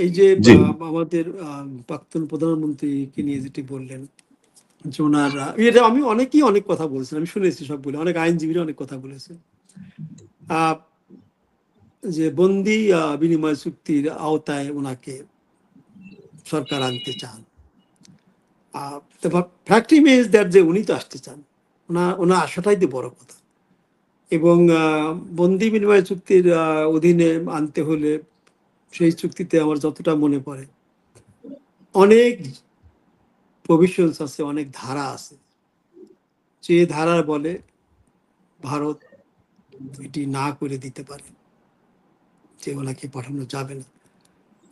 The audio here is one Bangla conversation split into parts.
এই যে জি আমাদের প্রাক্তন প্রধানমন্ত্রীকে নিয়ে যেটি বললেন যে ওনারা, এটা আমি অনেকেই অনেক কথা বলছেন, আমি শুনেছি সবগুলো, অনেক আইনজীবীরা অনেক কথা বলেছেন আহ, যে বন্দি বিনিময় চুক্তির আওতায় ওনাকে সরকার আনতে চান। ফ্যাক্ট ইজ দ্যাট যে উনি তো আসতে চান, ওনার আশাটাই তো বড় কথা। এবং বন্দি বিনিময় চুক্তির অধীনে আনতে হলে সেই চুক্তিতে আমার যতটা মনে পড়ে অনেক প্রভিশনস আছে, অনেক ধারা আছে, যে ধারার বলে ভারত এটি না করে দিতে পারে, যে ওনাকে পাঠানো যাবে না।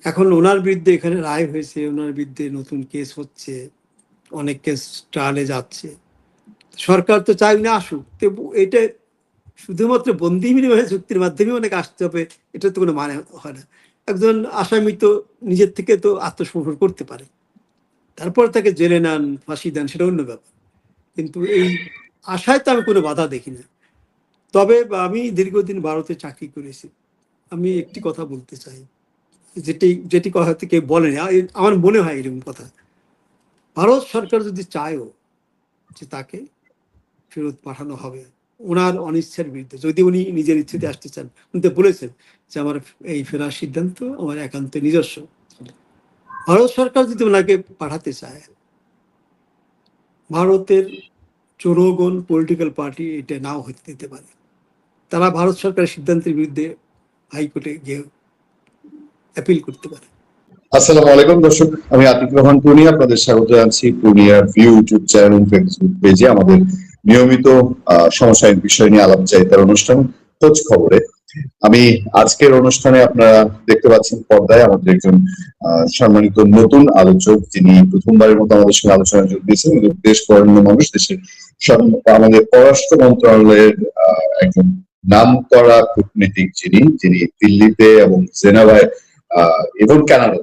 এখন ওনার বিরুদ্ধে এখানে রায় হয়েছে, ওনার বিরুদ্ধে নতুন কেস হচ্ছে, অনেক কেস ট্রায়ালে যাচ্ছে। সরকার তো চাই না আসুক, এটা শুধুমাত্র বন্দি বিনিময় চুক্তির মাধ্যমে অনেক আসতে হবে এটা তো কোনো মানে হয় না। একজন আসামি তো নিজের থেকে তো আত্মসমর্পণ করতে পারে, তারপর তাকে জেলে নেন, ফাঁসি দেন, সেটা অন্য ব্যাপার। কিন্তু এই আশায় তো আমি কোনো বাধা দেখি না। তবে আমি দীর্ঘদিন ভারতে চাকরি করেছি, আমি একটি কথা বলতে চাই, যেটি যেটি কথা কেউ বলেনি, আমার মনে হয় এরকম কথা। ভারত সরকার যদি চায়ও যে তাকে ফেরত পাঠানো হবে ওনার অনিচ্ছার বিরুদ্ধে, যদি উনি নিজের ইচ্ছেতে আসতে চান, উনি তো বলেছেন যে আমার এই ফেরার সিদ্ধান্ত আমার একান্ত নিজস্ব। ভারত সরকার যদি ওনাকে পাঠাতে চায়, ভারতের জনগণ, পলিটিক্যাল পার্টি এটা নাও হতে দিতে পারে। তারা ভারত সরকারের সিদ্ধান্তের বিরুদ্ধে হাইকোর্টে গিয়ে অ্যাপিল করতে পারে। আসসালামু আলাইকুম দর্শক, আমি আতিক রহমান পূর্ণিয়া, আপনাদের স্বাগত জানাচ্ছি Purnia view YouTube channel Facebook পেজে আমাদের নিয়মিত সমসাময়িক বিষয় নিয়ে আলাপচারিতার অনুষ্ঠান খোঁজ খবরে। আমি আজকের অনুষ্ঠানে আপনারা দেখতে পাচ্ছেন পর্দায় আমাদের একজন সম্মানিত নতুন আলোচক, যিনি প্রথমবারের মতো আমাদের সঙ্গে আলোচনায় যোগ দিয়েছেন। দেশ বরেণ্য মানুষ, দেশের আমাদের পররাষ্ট্র মন্ত্রণালয়ের একজন নামকরা কূটনীতিক, যিনি দিল্লিতে এবং জেনেভায় এবং কানাডা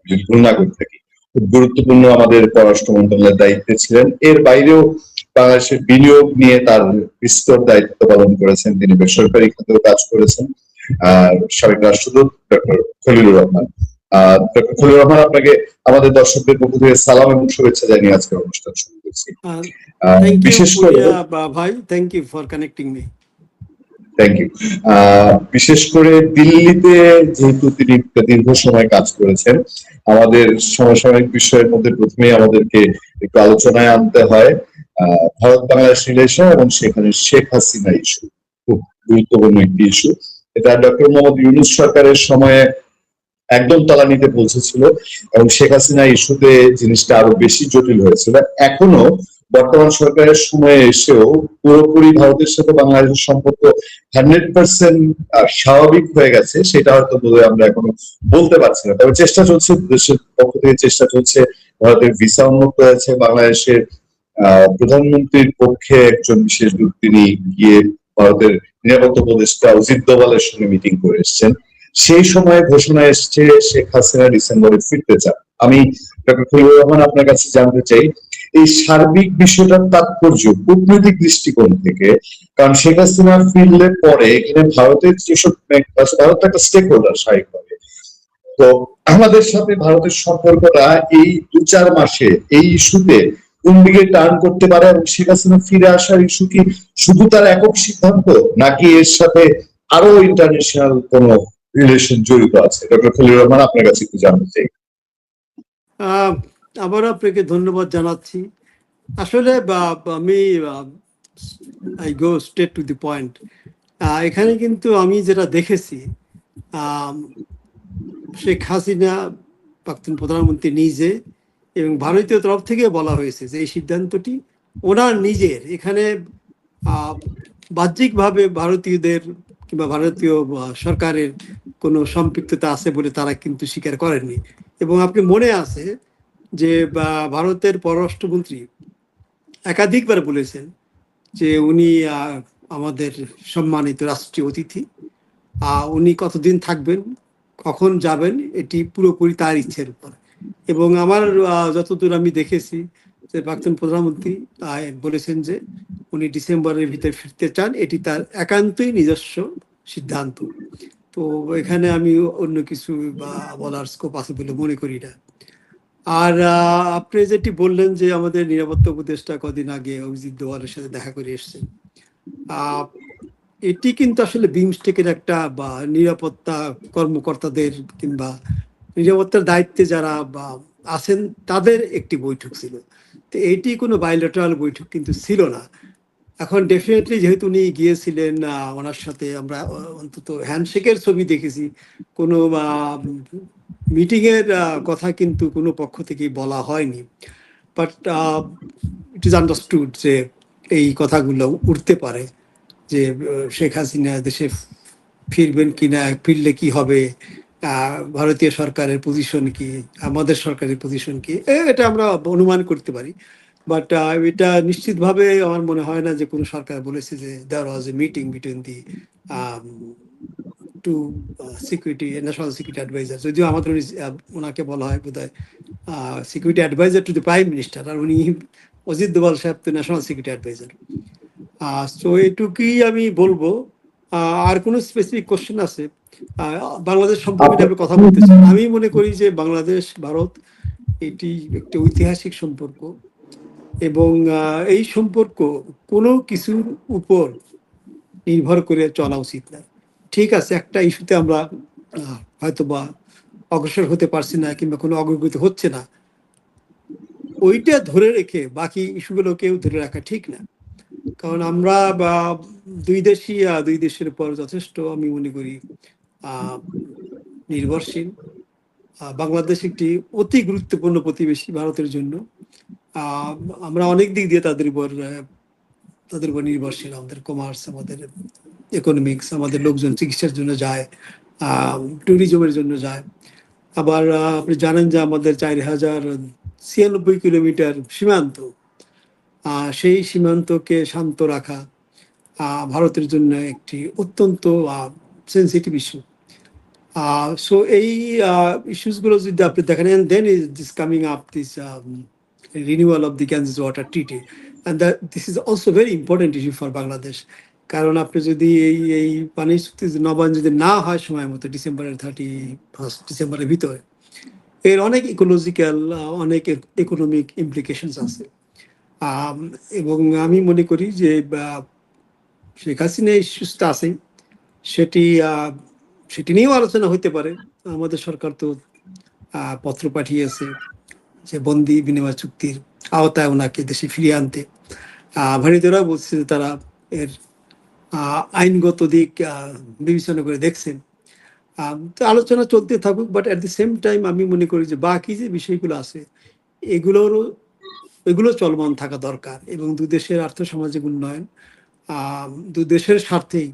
যদি ভুল না করে থাকি খুব গুরুত্বপূর্ণ আমাদের পররাষ্ট্র মন্ত্রণালয়ের দায়িত্বে ছিলেন। এর বাইরেও বাংলাদেশের বিনিয়োগ নিয়ে তার বিস্তর দায়িত্ব পালন করেছেন। তিনি বেসরকারি খাতেও কাজ করেছেন। সাবেক রাষ্ট্রদূত ডক্টর খলিলুর রহমান। ডক্টর খলিলুর রহমান, আপনাকে আমাদের দর্শকদের পক্ষ থেকে সালাম এবং শুভেচ্ছা জানিয়ে আজকের অনুষ্ঠান শুরু করছি। থ্যাংক ইউ বিশেষ করে ভাই, thank you for connecting me. Thank you. বিশেষ করে দিল্লিতে যেহেতু তিনি দীর্ঘ সময় কাজ করেছেন, আমাদের সমসাময়িক বিষয়ের মধ্যে প্রথমেই আমাদেরকে একটু আলোচনায় আনতে হয় ভারত বাংলাদেশ রিলেশন এবং সেখানে শেখ হাসিনা ইস্যু। খুব গুরুত্বপূর্ণ একটি ইস্যু। এটা ডক্টর মোহাম্মদ ইউনূস সরকারের সময়ে একদম তলানিতে পৌঁছেছিল এবং শেখ হাসিনা ইস্যুতে জিনিসটা আরো বেশি জটিল হয়েছিল। এখনো বর্তমান সরকারের সময়ে এসেও পুরোপুরি ভারতের সাথে বাংলাদেশের সম্পর্ক 100% স্বাভাবিক হয়ে গেছে সেটা হয়তো বোধহয় আমরা এখনো বলতে পারছি না। তবে চেষ্টা চলছে, দেশের পক্ষ থেকে চেষ্টা চলছে। ভারতের ভিসা উন্মুক্ত হয়েছে। বাংলাদেশের প্রধানমন্ত্রীর পক্ষে একজন বিশেষ দূত তিনি গিয়ে ভারতের নিরাপত্তা উপদেষ্টা অজিত দোভালের সঙ্গে মিটিং করে এসেছেন। সেই সময় ঘোষণা এসছে শেখ হাসিনা ডিসেম্বরে ফিরতে চান। আমি ডক্টর খলিলুর রহমান আপনার কাছে জানতে চাই এই সার্বিক বিষয়টার তাৎপর্য কূটনৈতিক দৃষ্টিকোণ থেকে। কারণ শেখ হাসিনা ফিরলে পরে এখানে ভারতের যেসব ভারত একটা স্টেক হোল্ডার স্বাভাবিকভাবে, তো আমাদের সাথে ভারতের সম্পর্কটা এই 2-4 মাসে এই ইস্যুতে কোন দিকে টার্ন করতে পারে এবং শেখ হাসিনা ফিরে আসার ইস্যু কি শুধু তার একক সিদ্ধান্ত নাকি এর সাথে আরো ইন্টারন্যাশনাল কোন রিলেশন জড়িত আছে? ডক্টর খলিলুর রহমান, আপনার কাছে একটু জানতে চাই। আবার আপনাকে ধন্যবাদ জানাচ্ছি। আসলে আমি I go straight to the point. এখানে কিন্তু আমি যেটা দেখেছি, শেখ হাসিনা প্রাক্তন প্রধানমন্ত্রী নিজে এবং ভারতীয় তরফ থেকে বলা হয়েছে যে এই সিদ্ধান্তটি ওনার নিজের, এখানে বাহ্যিকভাবে ভারতীয়দের কিংবা ভারতীয় সরকারের কোনো সম্পৃক্ততা আছে বলে তারা কিন্তু স্বীকার করেননি। এবং আপনি মনে আছে যে ভারতের পররাষ্ট্রমন্ত্রী একাধিকবার বলেছেন যে উনি আমাদের সম্মানিত রাষ্ট্রীয় অতিথি, উনি কতদিন থাকবেন, কখন যাবেন, এটি পুরোপুরি তার ইচ্ছের উপর। এবং আমার যতদূর আমি দেখেছি যে প্রাক্তন প্রধানমন্ত্রী বলেছেন যে উনি ডিসেম্বরের ভিতরে ফিরতে চান, এটি তার একান্তই নিজস্ব সিদ্ধান্ত। তো এখানে আমি অন্য কিছু বা বলার স্কোপ আছে বলে মনে করি না। আর আপনি যেটি বললেন যে আমাদের নিরাপত্তা উপদেষ্টা কদিন আগে অভিজিৎ দোভালের সাথে দেখা করে এসেছেন, আহ, এটি কিন্তু আসলে বিমস্টেকের একটা বা নিরাপত্তা কর্মকর্তাদের কিংবা নিরাপত্তার দায়িত্বে যারা বা আছেন তাদের একটি বৈঠক ছিল। তো এটি কোনো বাইলেটারাল বৈঠক কিন্তু ছিল না। এখন ডেফিনেটলি যেহেতু উনি গিয়েছিলেন, ওনার সাথে আমরা অন্তত হ্যান্ডশেকের ছবি দেখেছি, কোনো মিটিং এর কথা কিন্তু কোনো পক্ষ থেকেই বলা হয়নি। বাট ইট ইজ আন্ডারস্টুড যে এই কথাগুলো উঠতে পারে যে শেখ হাসিনা দেশে ফিরবেন কিনা, ফিরলে কি হবে, ভারতীয় সরকারের পজিশন কি, আমাদের সরকারের পজিশন কি, এটা আমরা অনুমান করতে পারি। বাট এটা নিশ্চিতভাবে আমার মনে হয় না যে কোনো সরকার বলেছে যে there was a meeting between the two security, national security adviser. যদিও আমাদের ওনাকে বলা হয় বোধ হয় security adviser to the prime minister, আর উনি অজিত দোভাল সাহেব তো ন্যাশনাল সিকিউরিটি অ্যাডভাইজার। সো এটুকুই আমি বলবো। আর কোনো স্পেসিফিক কোশ্চেন আছে? বাংলাদেশ সম্পর্কে আমি কথা বলতে চাই। আমি মনে করি যে বাংলাদেশ ভারত এটি একটি ঐতিহাসিক সম্পর্ক, এবং এই সম্পর্ক কোনো কিছুর উপর নির্ভর করে চলা উচিত না। ঠিক আছে, একটা ইস্যুতে আমরা হয়তো বা অগ্রসর হতে পারছি না কিংবা কোনো অগ্রগতি হচ্ছে না, ওইটা ধরে রেখে বাকি ইস্যুগুলোকেও ধরে রাখা ঠিক না। কারণ আমরা বা দুই দেশের উপর যথেষ্ট আমি মনে করি নির্ভরশীল। বাংলাদেশ একটি অতি গুরুত্বপূর্ণ প্রতিবেশী ভারতের জন্য। আমরা অনেক দিক দিয়ে তাদের উপর নির্ভরশীল। আমাদের কমার্স, আমাদের ইকোনমিক্স, আমাদের লোকজন চিকিৎসার জন্য যায়, ট্যুরিজমের জন্য যায়। আবার আপনি জানেন যে আমাদের 4096 কিলোমিটার সীমান্ত, সেই সীমান্তকে শান্ত রাখা ভারতের জন্য একটি অত্যন্ত সেন্সিটিভ ইস্যু। সো এই ইস্যুসগুলো যদি আপনি দেখেন, then is this coming up this renewal of the Ganges Water Treaty, and that this is also very important issue for Bangladesh. কারণ আপনি যদি এই পানি চুক্তি নবায়ন যদি না হয় সময় মতো ডিসেম্বরের 31 ডিসেম্বরের ভিতরে, এর অনেক ইকোলজিক্যাল, অনেক ইকোনমিক ইমপ্লিকেশনস আছে। এবং আমি মনে করি যে শেখ হাসিনা ইস্যুসটা আছে, সেটি সেটি নিয়েও আলোচনা হইতে পারে। আমাদের সরকার তো পত্র পাঠিয়েছে যে বন্দি বিনিময় চুক্তির আওতায় ওনাকে দেশে ফিরিয়ে আনতে। ভারতীয়রা বলছে যে তারা এর আইনগত দিক বিবেচনা করে দেখছেন। তো আলোচনা চলতে থাকুক, but at the same time আমি মনে করি যে বাকি যে বিষয়গুলো আছে এগুলো চলমান থাকা দরকার, এবং দুই দেশের আর্থসামাজিক উন্নয়ন, দুই দেশের স্বার্থেই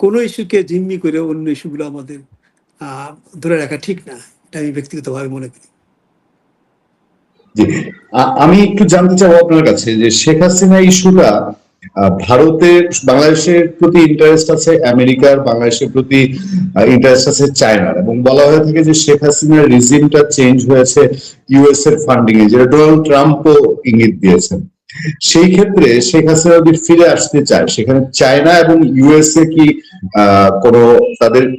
কোনো ইস্যুকে জিম্মি করে অন্য ইস্যুগুলো আমাদের ধরে রাখা ঠিক না, এটা আমি ব্যক্তিগতভাবে মনে করি। আমি একটু জানতে চাবো আপনার কাছে যে শেখ হাসিনা ইস্যুটা ভারতের বাংলাদেশের প্রতি ইন্টারেস্ট আছে আমেরিকার, বাংলাদেশের প্রতি ইন্টারেস্ট আছে চায়নার, এবং বলা হয়ে থাকে যে শেখ হাসিনার রিজিমটা চেঞ্জ হয়েছে ইউএস এর ফান্ডিং এ, যেটা ডোনাল্ড ট্রাম্পও ইঙ্গিত দিয়েছেন। সেই ক্ষেত্রে শেখ হাসিনা যদি ফিরে আসতে চায়, সেখানে চায়না এবং ইউএসএ কি কোনো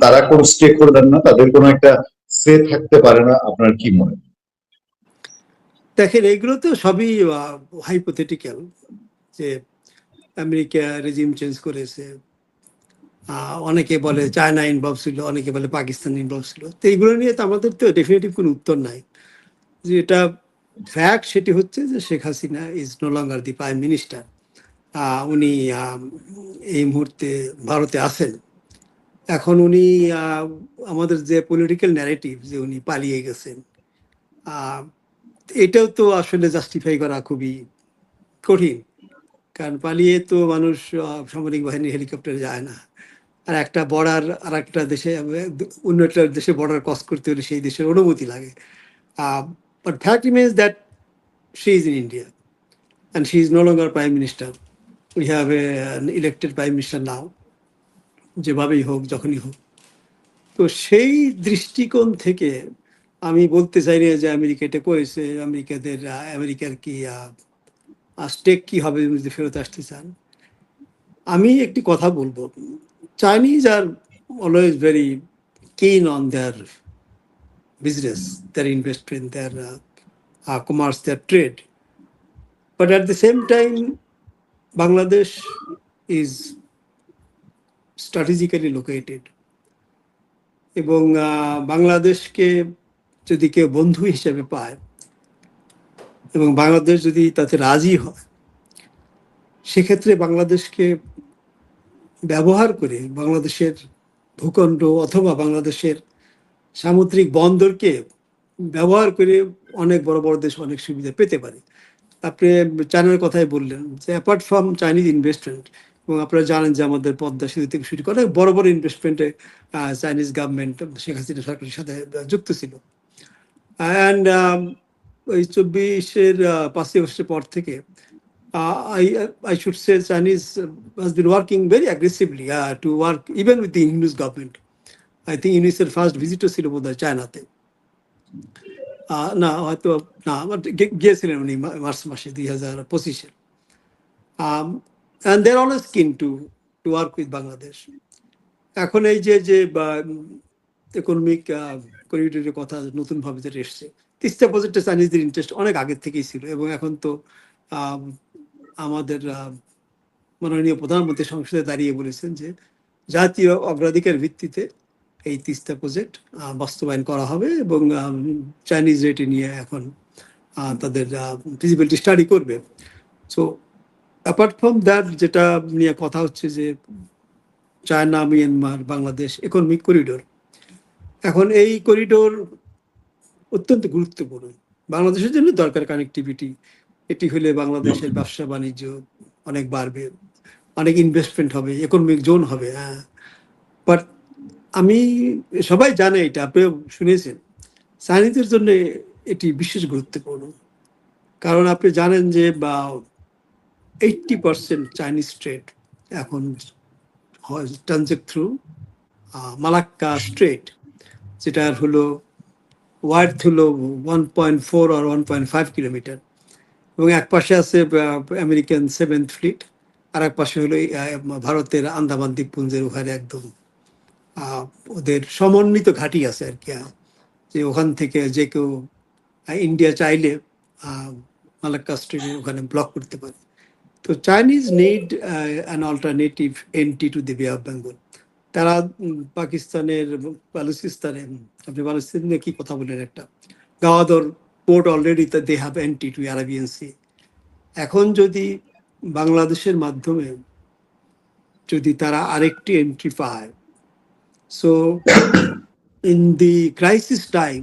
তারা কোনো স্টেক হোল্ডার না, তাদের কোনো একটা সে থাকতে পারে না? আপনার কি মনে হয়? দেখেন, এগুলো তো সবই হাইপোথেটিক্যাল, যে আমেরিকা রেজিম চেঞ্জ করেছে, অনেকে বলে চায়না ইনভলভ ছিল, অনেকে বলে পাকিস্তান ইনভলভ ছিল। তো এইগুলো নিয়ে তো আমাদের তো ডেফিনেটিভ কোনো উত্তর নাই। যে এটা ফ্যাক্ট সেটি হচ্ছে যে Sheikh Hasina is no longer the prime minister. উনি এই মুহূর্তে ভারতে আছেন। এখন উনি আমাদের যে পলিটিক্যাল ন্যারেটিভ যে উনি পালিয়ে গেছেন, এটাও তো আসলে জাস্টিফাই করা খুবই কঠিন। কারণ পালিয়ে তো মানুষ সামরিক বাহিনীর হেলিকপ্টারে যায় না। আর একটা বর্ডার আর একটা দেশে, অন্য একটা দেশে বর্ডার ক্রস করতে হলে সেই দেশের অনুমতি লাগে। But fact remains that she is in India and she is no longer prime minister. We have an elected prime minister now, যেভাবেই হোক যখনই হোক। তো সেই দৃষ্টিকোণ থেকে আমি বলতে চাই না যে আমেরিকা এটা করেছে, আমেরিকার কি স্টেক কি হবে যদি ফেরত আসতে চান। আমি একটি কথা বলবো, Chinese R always very keen on their business, their investment, their commerce, their trade. But at the same time, Bangladesh is strategically located. এবং বাংলাদেশকে যদি কেউ বন্ধু হিসেবে পায় এবং বাংলাদেশ যদি তাতে রাজি হয়, সেক্ষেত্রে বাংলাদেশকে ব্যবহার করে বাংলাদেশের ভূখণ্ড অথবা বাংলাদেশের সামুদ্রিক বন্দরকে ব্যবহার করে অনেক বড় বড় দেশ অনেক সুবিধা পেতে পারে। আপনি চায়নার কথাই বললেন যে অ্যাপার্ট ফ্রম চাইনিজ ইনভেস্টমেন্ট, এবং আপনারা জানেন যে আমাদের পদ্মা সেতু থেকে শুরু করে বড় বড় ইনভেস্টমেন্টে চাইনিজ গভর্নমেন্ট শেখ হাসিনা সরকারের সাথে যুক্ত ছিল। অ্যান্ড ওই 24-এর 5ই আগস্টের পর থেকে I should say Chinese has been working very aggressively to work even with the Indonesian government. I think Indonesia's first visitor ছিল বোধহয় চায়নাতে, না হয়তো না, গিয়েছিলেন উনি মার্চ মাসে 2025-এ। and they're always keen to work with Bangladesh. এখন এই যে ইকোনমিক করিডোরের কথা নতুনভাবে যেটা এসছে, তিস্তা প্রজেক্টে চাইনিজদের ইন্টারেস্ট অনেক আগের থেকেই ছিল, এবং এখন তো আমাদের মাননীয় প্রধানমন্ত্রী সংসদে দাঁড়িয়ে বলেছেন যে জাতীয় অগ্রাধিকার ভিত্তিতে এই তিস্তা প্রজেক্ট বাস্তবায়ন করা হবে, এবং চাইনিজ রেটে নিয়ে এখন তাদের ফিজিবিলিটি স্টাডি করবে। সো অ্যাপার্ট ফ্রম দ্যাট, যেটা নিয়ে কথা হচ্ছে যে China Myanmar Bangladesh economic corridor, এখন এই করিডোর অত্যন্ত গুরুত্বপূর্ণ বাংলাদেশের জন্য। দরকার কানেক্টিভিটি, এটি হলে বাংলাদেশের ব্যবসা বাণিজ্য অনেক বাড়বে, অনেক ইনভেস্টমেন্ট হবে, ইকোনমিক জোন হবে। বাট আমি, সবাই জানে এটা, আপনি শুনেছেন, চাইনিজদের জন্য এটি বিশেষ গুরুত্বপূর্ণ। কারণ আপনি জানেন যে 80% চাইনিজ ট্রেড এখন ট্রানজেক্ট থ্রু মালাক্কা স্ট্রেট, যেটার হলো ওয়ার্ড হলো 1.4 আর 1.5 কিলোমিটার, এবং এক পাশে আছে আমেরিকান 7th ফ্লিট, আর এক পাশে হলো ভারতের আন্দামান দ্বীপপুঞ্জের ওখানে একদম ওদের সমন্বিত ঘাঁটি আছে আর কি, যে ওখান থেকে যে কেউ ইন্ডিয়া চাইলে মালাক্কা স্ট্রিটের ওখানে ব্লক করতে পারে। তো Chinese need an alternative entry to the বে অফ বেঙ্গল। তারা পাকিস্তানের বালুচিস্তানে, আপনি বালুচিস্তান নিয়ে কি কথা বলেন, একটা Gwadar port already they have entry to Arabian Sea. এখন যদি বাংলাদেশের মাধ্যমে যদি তারা আরেকটি এন্ট্রি পায়, so in the crisis time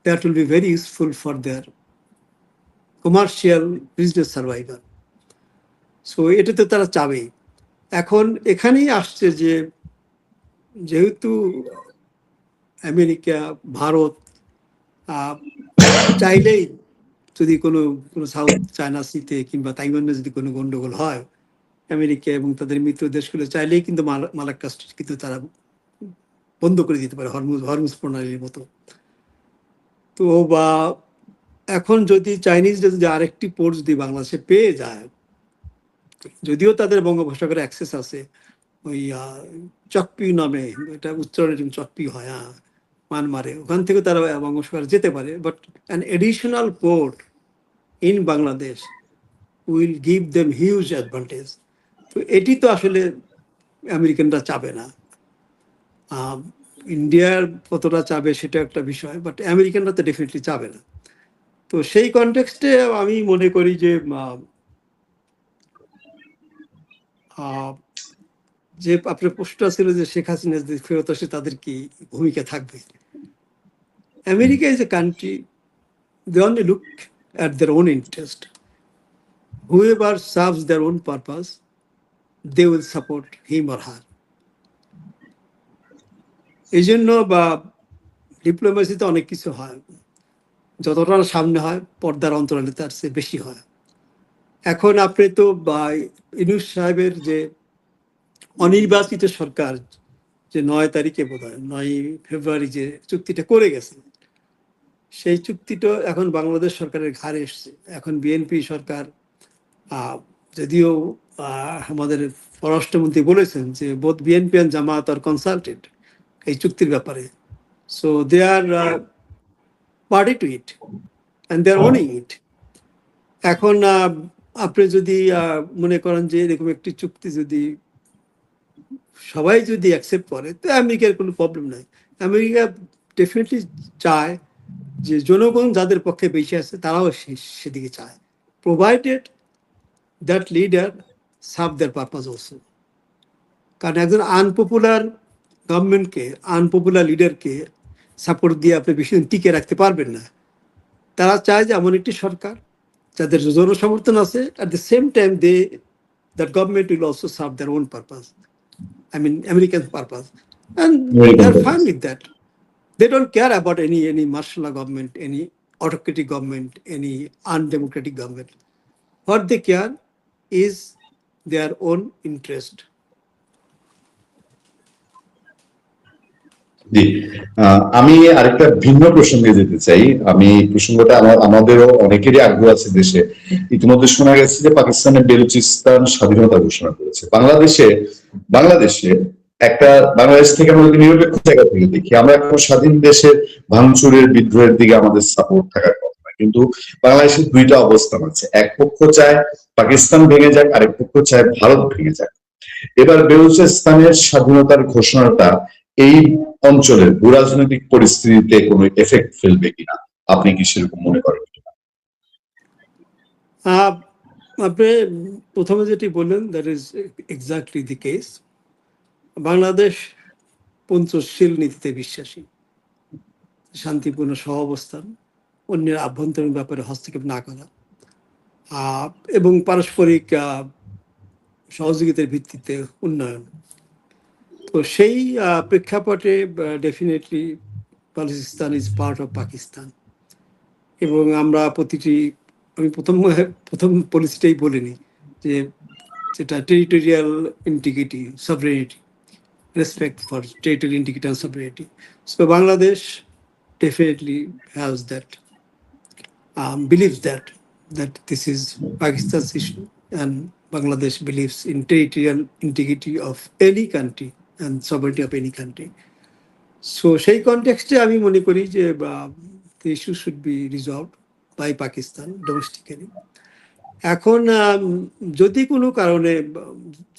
that will be very useful for their commercial business survival. So এটা তো তারা চাবেই। এখন এখানেই আসছে যে যেহেতু আমেরিকা, ভারত চাইলেই যদি কোনো সাউথ চায়না সিতে কিংবা তাইওয়ানে যদি কোনো গন্ডগোল হয়, আমেরিকা এবং তাদের মিত্র দেশগুলো চাইলেই কিন্তু মালাক্কা স্ট্রিট কিন্তু তারা বন্ধ করে দিতে পারে, হরমুজ প্রণালীর মতো। তো এখন যদি চাইনিজরা যদি আরেকটি পোর্ট যদি বাংলাদেশে পেয়ে যায়, যদিও তাদের বঙ্গোপসাগরে অ্যাক্সেস আছে, ওই চকপি নামে, এটা উচ্চারণ চকপি হয়, মানমারে, ওখান থেকে তারা বঙ্গোপসাগরে যেতে পারে, but an additional port in Bangladesh will give them huge advantage. তো এটি তো আসলে আমেরিকানরা চাবে না। ইন্ডিয়ার কতটা চাবে সেটা একটা বিষয়, বাট আমেরিকানরা তো ডেফিনেটলি চাবে না। তো সেই কনটেক্সটে আমি মনে করি যে যে আপনার প্রশ্নটা ছিল যে শেখ হাসিনা যদি ফেরত আসে তাদের কি ভূমিকা থাকবে। America is a country, they only look at their own interest. Whoever serves their own purpose, they will support him or her. এই জন্য ডিপ্লোমেসিতে অনেক কিছু হয়, যতটা সামনে হয় পর্দার অন্তরালে তার চেয়ে বেশি হয়। এখন আপনি তো ইউনূস সাহেবের যে অনির্বাচিত সরকার যে 9 তারিখে বোধহয় 9 ফেব্রুয়ারি যে চুক্তিটা করে গেছে, সেই চুক্তিটা এখন বাংলাদেশ সরকারের ঘাড়ে এসছে। এখন বিএনপি সরকার, যদিও আমাদের পররাষ্ট্রমন্ত্রী বলেছেন যে both BNP and Jamaat are consulted এই চুক্তির ব্যাপারে, so they are party to it and they are owning it. এখন আপনি যদি মনে করেন যে এরকম একটি চুক্তি যদি সবাই যদি অ্যাকসেপ্ট করে, তো আমেরিকার কোনো প্রবলেম নাই। আমেরিকা ডেফিনেটলি চায় যে জনগণ যাদের পক্ষে বেশি আছে তারাও সেদিকে চায়, provided that leader serve there purpose also. কারণ একজন আনপপুলার গভর্নমেন্টকে, আনপপুলার লিডারকে সাপোর্ট দিয়ে আপনি বেশি দিন টিকে রাখতে পারবেন না। তারা চায় যে এমন একটি সরকার যাদের জনসমর্থন আছে, at the same time that government will also serve their own purpose, I mean American purpose, and they are fine with that. They don't care about any martial law government, any autocratic government, any undemocratic government. What they care is their own interest. জি, আমি আরেকটা ভিন্ন প্রসঙ্গে যেতে চাই। আমি প্রসঙ্গটা আমাদেরও অনেকেরই আগ্রহ আছে দেশে। ইতিমধ্যে শোনা গেছে যে পাকিস্তানের বেলুচিস্তান স্বাধীনতা ঘোষণা করেছে। বাংলাদেশে বাংলাদেশ থেকে আমরা যদি নিরপেক্ষ জায়গা থেকে দেখি, আমরা এখন স্বাধীন দেশের ভাঙচুরের বিদ্রোহের দিকে আমাদের সাপোর্ট থাকার কথা না, কিন্তু বাংলাদেশের দুইটা অবস্থান আছে। এক পক্ষ চায় পাকিস্তান ভেঙে যাক, আরেক পক্ষ চায় ভারত ভেঙে যাক। এবার বেলুচিস্তানের স্বাধীনতার ঘোষণাটা এই অঞ্চলের ভূরাজনৈতিক পরিস্থিতিতে কোনো এফেক্ট ফেলবে কিনা, আপনি কি সেরকম মনে করেন কিনা? আপনি প্রথমে যেটি বললেন, that is exactly the case. Bangladesh Panchsheel নীতিতে বিশ্বাসী, শান্তিপূর্ণ সহাবস্থান, অন্যের আভ্যন্তরীণ ব্যাপারে হস্তক্ষেপ না করা, এবং পারস্পরিক সহযোগিতার ভিত্তিতে উন্নয়ন। তো সেই প্রেক্ষাপটে definitely Balochistan is part of Pakistan. এবং আমরা আমি প্রথম পলিসিটাই বলিনি যে যেটা territorial integrity, সভরেনিটি, respect for territorial integrity and সভরেনিটি। So Bangladesh definitely has that, believes that this is Pakistan's issue, and Bangladesh believes in territorial integrity of any country and sovereignty of any country. So সেই কনটেক্সটে আমি মনে করি যে the issue should be resolved by Pakistan domestically. এখন যদি কোনো কারণে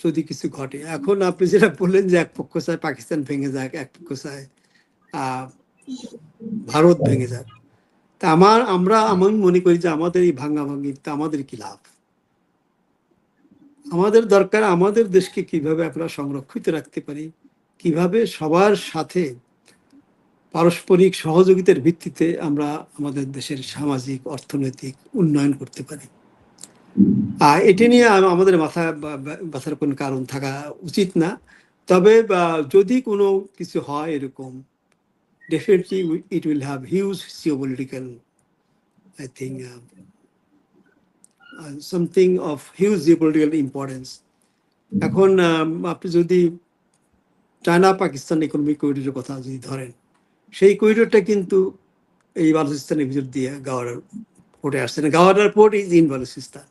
যদি কিছু ঘটে, এখন আপনি যেটা বললেন যে এক পক্ষ চায় পাকিস্তান ভেঙে যাক, এক পক্ষ চায় ভারত ভেঙে যাক, তা আমি মনে করি যে আমাদের এই ভাঙাভাঙিতে আমাদের কি লাভ? আমাদের দরকার আমাদের দেশকে কিভাবে আমরা সংরক্ষিত রাখতে পারি, কিভাবে সবার সাথে পারস্পরিক সহযোগিতার ভিত্তিতে আমরা আমাদের দেশের সামাজিক অর্থনৈতিক উন্নয়ন করতে পারি। এটি নিয়ে আমাদের মাথার কোনো কারণ থাকা উচিত না। তবে যদি কোনো কিছু হয় এরকম, definitely it will have huge geopolitical, I think, something of huge geopolitical importance. এখন আপনি যদি চায়না পাকিস্তান ইকোনমিক করিডোরের কথা যদি ধরেন, সেই করিডোরটা কিন্তু এই বালুচিস্তানের ভিতর দিয়ে গাওয়ার পোর্টে আসছে না। গাওয়ার port is in Balochistan.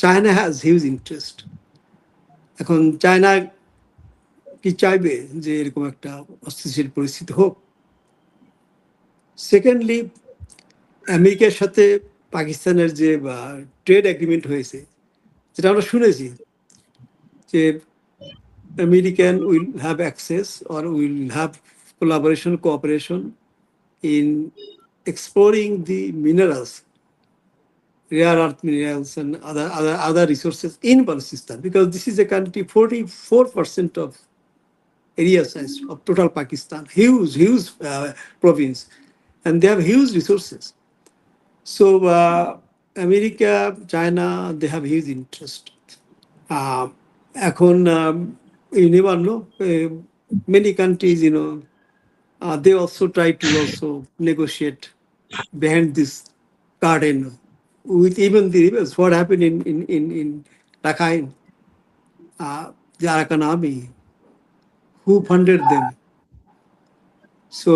China has huge interest. এখন চায়না কি চাইবে যে এরকম একটা অস্থিতিশীল পরিস্থিতি হোক? সেকেন্ডলি, আমেরিকার সাথে পাকিস্তানের যে ট্রেড এগ্রিমেন্ট হয়েছে, যেটা আমরা শুনেছি যে American will have access or will have collaboration, cooperation in exploring the minerals, rare earth minerals and other resources in Balochistan, because this is a country 44% of area size of total Pakistan, huge province, and they have huge resources. So America, China, they have huge interest. এখন you never know, many countries, they also try to also negotiate behind this garden with even the rivers. What happened in Rakhine, the Arakan army, who funded them? So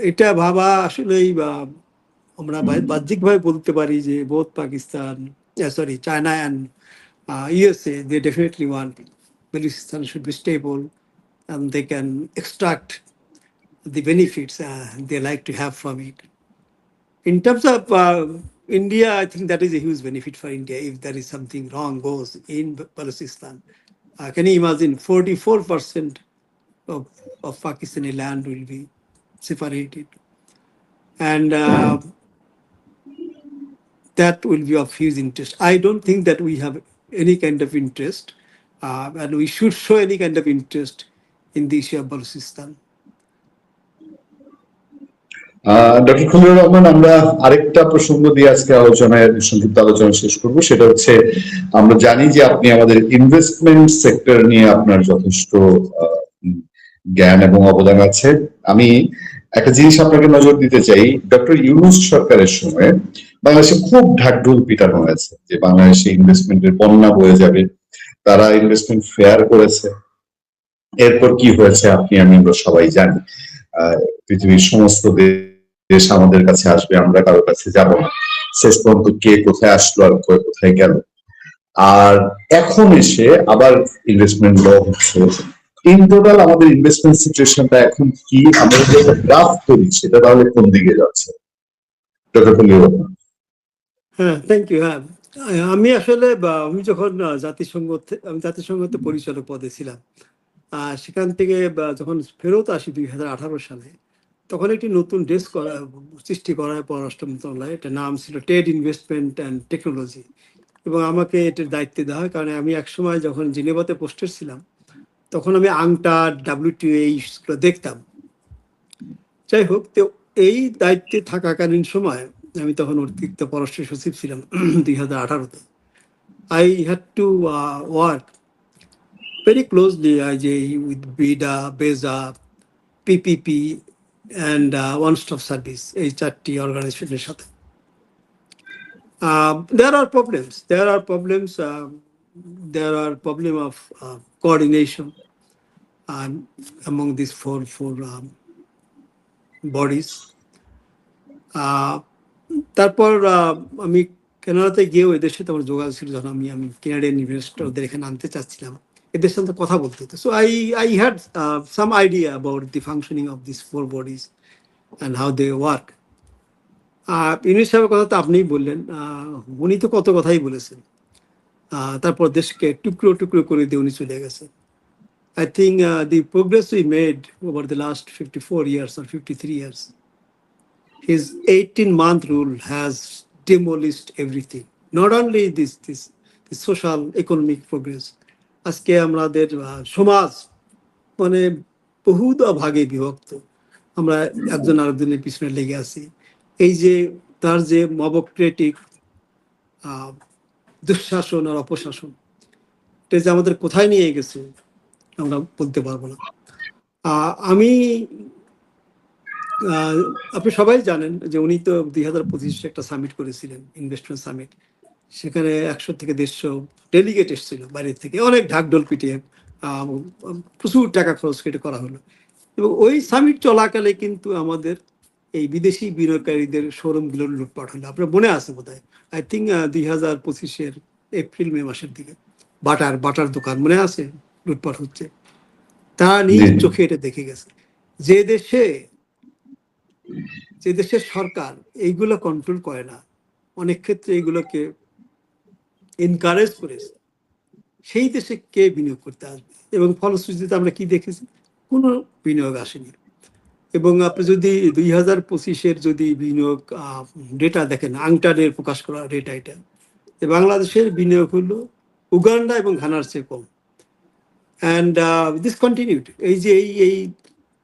এটা ভাবা আসলেই আমরা বাহ্যিকভাবে বলতে পারি যে both Pakistan, China and USA, they definitely want Balochistan should be stable and they can extract the benefits they like to have from it. In terms of India, I think that is a huge benefit for India if there is something wrong goes in Balochistan. Can you imagine 44% of Pakistani land will be separated? And that will be of huge interest. I don't think that we have any kind of interest, and we should show any kind of interest in the issue of Balochistan. Doctor Khalilur Rahman, আমরা আরেকটা প্রসঙ্গ দিয়ে আজকে আলোচনায় সংক্ষিপ্ত আলোচনা শেষ করব। সেটা হচ্ছে, আমরা জানি যে আপনি আমাদের ইনভেস্টমেন্ট সেক্টর নিয়ে আপনার যথেষ্ট জ্ঞান এবং অবদান আছে। আমি একটা জিনিস আপনাকে নজর দিতে চাই, ডক্টর ইউনূস সরকারের সময় বাংলাদেশে খুব ঢাকঢোল পিটানো হয়েছে যে বাংলাদেশে ইনভেস্টমেন্টের বন্যা বয়ে যাবে। তারা ইনভেস্টমেন্ট ফেয়ার করেছে, এরপর কি হয়েছে আপনি আমরা সবাই জানি। পৃথিবীর সমস্ত দেশ আমাদের কাছে আসবে, আমরা কারোর কাছে যাব না। শেষ পর্যন্ত কে কোথায় আসলো আর কোথায় গেল। আর এখন এসে আবার ইনভেস্টমেন্ট ল হচ্ছে। ইন টোটাল আমাদের ইনভেস্টমেন্ট সিচুয়েশনটা এখন কি, আমাদের যে গ্রাফ তৈরি সেটা তাহলে কোন দিকে যাচ্ছে? ডক্টর খলিলুর রহমান। হ্যাঁ, থ্যাংক ইউ। হ্যাঁ, আমি আসলে আমি যখন জাতিসংঘতে পরিচালক পদে ছিলাম, সেখান থেকে যখন ফেরত আসি 2018 সালে, তখন একটি নতুন ডেস্ক সৃষ্টি করা হয় পররাষ্ট্র মন্ত্রণালয়ে। এটার নাম ছিল ট্রেড, ইনভেস্টমেন্ট অ্যান্ড টেকনোলজি, এবং আমাকে এটার দায়িত্ব দেওয়া হয় কারণ আমি একসময় যখন জেনেভাতে পোস্টেড ছিলাম তখন আমি আংটার, WTO এইগুলো দেখতাম। যাই হোক, তো এই দায়িত্বে থাকাকালীন সময় আমি তখন অতিরিক্ত পররাষ্ট্র সচিব ছিলাম 2018-তে। I had to work very closely with BIDA, BESA, PPP and One Stop Service, এই চারটি অর্গানাইজেশনের সাথে। There are problems. There are problem of coordination among these four bodies. তারপর আমি কানাডাতে গিয়েও এদের সাথে আমার যোগাযোগ ছিল, যখন আমি কানাডিয়ান ইনভেস্টরদের এখানে আনতে চাচ্ছিলাম, এদের সাথে কথা বলতে হতো। So I had some idea about the functioning of these four bodies and how they work. Yunus সাহেবের কথা তো আপনিই বললেন, উনি তো কত কথাই বলেছেন। তারপর দেশকে টুকরো টুকরো করে দিয়ে উনি চলে গেছেন। I think the progress we made over the last 54 years or 53 years, his 18-month rule has demolished everything. Not only this social economic progress. আজকে আমাদের সমাজ মানে বহুদা ভাগে বিভক্ত, আমরা একজন আরেকজনের পিছনে লেগে আছি। এই যে তার যে মবক্রেটিক দুঃশাসন আর অপশাসন, এটা যে আমাদের কোথায় নিয়ে গেছে আমরা বলতে পারবো না। আপনি সবাই জানেন যে উনি তো 2025 একটা সামিট করেছিলেন, ইনভেস্টমেন্ট সামিট। সেখানে 100 থেকে 150 ডেলিগেট এসেছিল বাইরের থেকে, অনেক ঢাকঢোল পিটিয়ে প্রচুর টাকা খরচ কেটে করা হলো। এবং ওই সামিট চলাকালে কিন্তু আমাদের এই বিদেশি বিনিয়োগকারীদের শোরুমগুলোর লুটপাট হলো। আপনার মনে আছে বোধহয়, I think 2025 এপ্রিল-মে মাসের দিকে বাটার দোকান মনে আছে লুটপাট হচ্ছে। তারা নিজ চোখে এটা দেখে গেছে। যে দেশের সরকার এইগুলো কন্ট্রোল করে না, অনেক ক্ষেত্রে এইগুলোকে এনকারেজ করেছে, সেই দেশে কে বিনিয়োগ করতে আসবে? এবং ফলশ্রুতিতে আমরা কি দেখেছি? কোনো বিনিয়োগ আসেনি। এবং আপনি যদি 2025 যদি বিনিয়োগ ডেটা দেখেন, আংটারের প্রকাশ করা ডেটা, এটা বাংলাদেশের বিনিয়োগ হলো উগান্ডা এবং ঘানার চেয়ে কম। And this continued. এই যে এই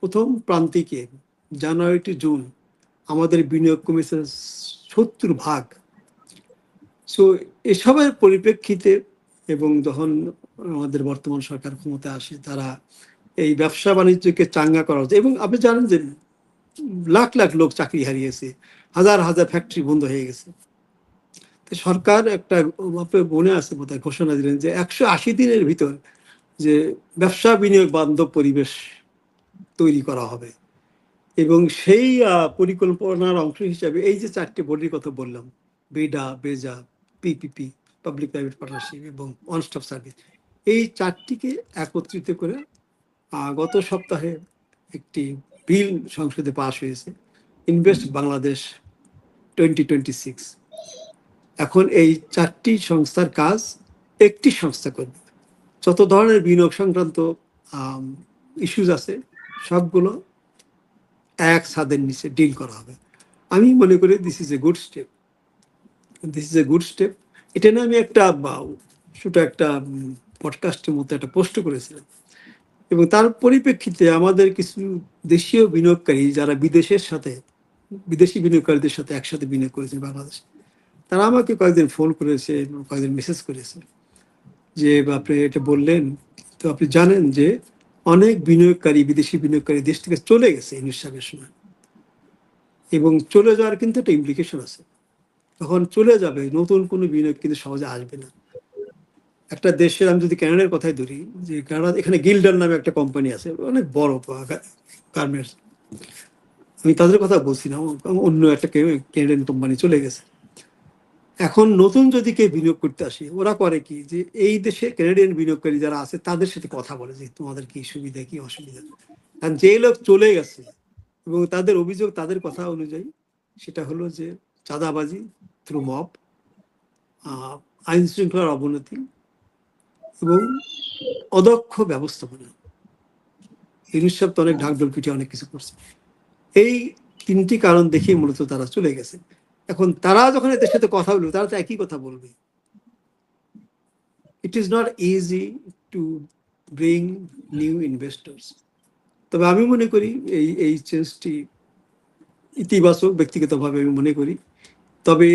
প্রথম প্রান্তিকে জানুয়ারি টু জুন আমাদের বিনিয়োগ কমেছে 70%। সো এসবের পরিপ্রেক্ষিতে এবং যখন আমাদের বর্তমান সরকার ক্ষমতা আসে, তারা এই ব্যবসা বাণিজ্যকে চাঙ্গা করা হচ্ছে। এবং আপনি জানেন যে লাখ লাখ লোক চাকরি হারিয়েছে, হাজার হাজার ফ্যাক্টরি বন্ধ হয়ে গেছে। তো সরকার একটা, আপনার মনে আছে বোধহয়, ঘোষণা দিলেন যে 180 দিনের ভিতর যে ব্যবসা বিনিয়োগ বান্ধব পরিবেশ তৈরি করা হবে। এবং সেই পরিকল্পনার অংশ হিসাবে এই যে চারটি বডির কথা বললাম, BIDA, BEZA, PPP, public private partnership এবং ওয়ান স্টপ সার্ভিস, এই চারটিকে একত্রিত করে গত সপ্তাহে একটি বিল সংসদে পাশ হয়েছে, ইনভেস্ট বাংলাদেশ 2026। এখন এই চারটি সংস্থার কাজ একটি সংস্থা করবে, যত ধরনের বিনিয়োগ সংক্রান্ত ইস্যুজ আছে সবগুলো এক ছাদের নিচে ডিল করা হবে। আমি মনে করি this is a good step, এটা নিয়ে আমি একটা ছোট একটা পডকাস্টের মধ্যে একটা পোস্ট করেছিলাম, এবং তার পরিপ্রেক্ষিতে আমাদের কিছু দেশীয় বিনিয়োগকারী যারা বিদেশি বিনিয়োগকারীদের সাথে একসাথে বিনিয়োগ করেছে বাংলাদেশে, তারা আমাকে কয়েকদিন ফোন করেছে, কয়েকদিন মেসেজ করেছে যে আপনি এটা বললেন, তো আপনি জানেন যে অনেক বিদেশি বিনিয়োগকারী দেশ থেকে চলে গেছে ইউনূস সাহেবের সময়, এবং চলে যাওয়ার কিন্তু একটা ইমপ্লিকেশন আছে। তখন চলে যাবে, নতুন কোনো বিনিয়োগ কিন্তু সহজে আসবে না। একটা দেশের, আমি যদি ক্যানাডার কথাই ধরি, যে কানাডা এখানে গিল্ডার নামে একটা কোম্পানি আছে, অনেক বড় গার্মেন্টস, আমি তাদের কথা বলছি না, অন্য একটা ক্যানাডিয়ান কোম্পানি চলে গেছে। এখন নতুন যদি কেউ বিনিয়োগ করতে আসে, ওরা করে কি, যে এই দেশে ক্যানাডিয়ান বিনিয়োগকারী যারা আছে তাদের সাথে কথা বলে যে তোমাদের কি সুবিধা কি অসুবিধা। কারণ যে লোক চলে গেছে এবং তাদের অভিযোগ, তাদের কথা অনুযায়ী সেটা হলো যে চাঁদাবাজি থ্রু মব, আইন শৃঙ্খলার অবনতি এবং অদক্ষ ব্যবস্থাপনা। ইউনূস সাহেব তো অনেক ঢাকঢোল পিঠে অনেক কিছু করছে, এই তিনটি কারণ দেখে মূলত তারা চলে গেছে। এখন তারা যখন এদের সাথে কথা বলবে, তারা তো একই কথা বলবে, it is not easy to bring new investors. তবে আমি মনে করি এই চেঞ্জটি ইতিবাচক, ব্যক্তিগতভাবে আমি মনে করি। তবে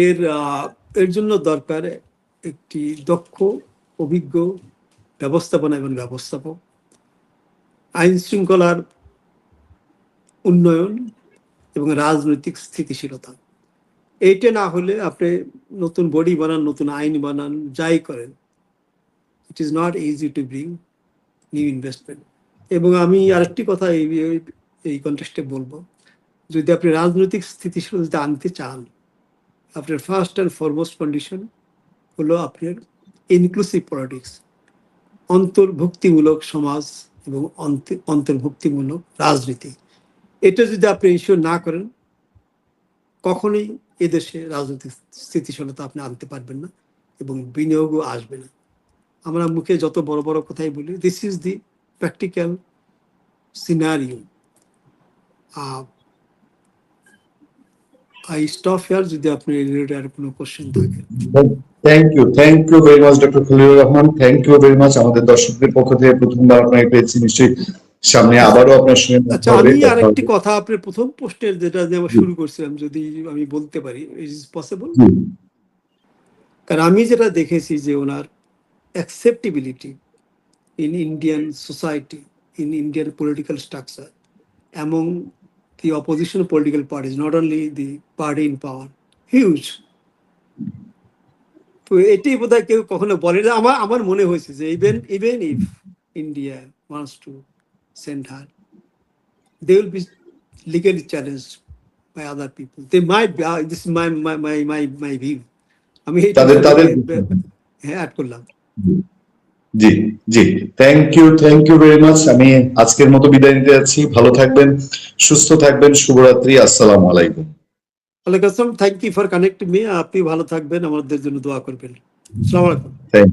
এর জন্য দরকার একটি দক্ষ, অভিজ্ঞ ব্যবস্থাপনা এবং ব্যবস্থাপক, আইন শৃঙ্খলার উন্নয়ন এবং রাজনৈতিক স্থিতিশীলতা। এইটা না হলে আপনি নতুন বডি বানান, নতুন আইন বানান, যাই করেন, it is not easy to bring new investment. এবং আমি আরেকটি কথা এই কন্টেক্সটে বলবো, যদি আপনি রাজনৈতিক স্থিতিশীলতা আনতে চান, আপনার ফার্স্ট অ্যান্ড ফরমোস্ট কন্ডিশন হলো আপনার ইনক্লুসিভ পলিটিক্স, অন্তর্ভুক্তিমূলক সমাজ এবং অন্তর্ভুক্তিমূলক রাজনীতি। এটা যদি আপনি ইস্যু না করেন, কখনোই এদেশে রাজনৈতিক স্থিতিশীলতা আপনি আনতে পারবেন না এবং বিনিয়োগও আসবে না। আমরা মুখে যত বড় বড় কথাই বলি, this is the practical scenario. I stop here, যদি আপনি রিলেটেড কোনো কোশ্চেন থাকে। Thank you very much doctor Khalilur Rahman, thank you very much. আমাদের দর্শকদের পক্ষ থেকে প্রথমবার আপনাকে পেয়েছি, নিশ্চয়ই সামনে আবারও আপনার সঙ্গে আচ্ছা, আমি আরেকটি কথা আপনার প্রথম পোস্টের যেটা আমরা শুরু করছিলাম, যদি আমি বলতে পারি, ইজ পসিবল? কারণ আমি যেটা দেখেছি যে ওনার acceptability in Indian society, in Indian political structure, among the opposition political parties, not only the party in power, huge. তো এটি বোধহয় কেউ কখনো বলে না। আমার মনে হয়েছে যে even if India wants to send her, they will be legally challenged by other people. They might be, this is my view. আমি অ্যাড করলাম। জি জি, থ্যাংক ইউ ভেরি মাচ। আমি আজকের মতো বিদায় নিতে যাচ্ছি। ভালো থাকবেন, সুস্থ থাকবেন, শুভরাত্রি, আসসালামু আলাইকুম। ওয়ালাইকুম আসসালাম, thank you for connecting me. আপনি ভালো থাকবেন, আমাদের জন্য দোয়া করবেন। আসসালামু আলাইকুম। থ্যাংক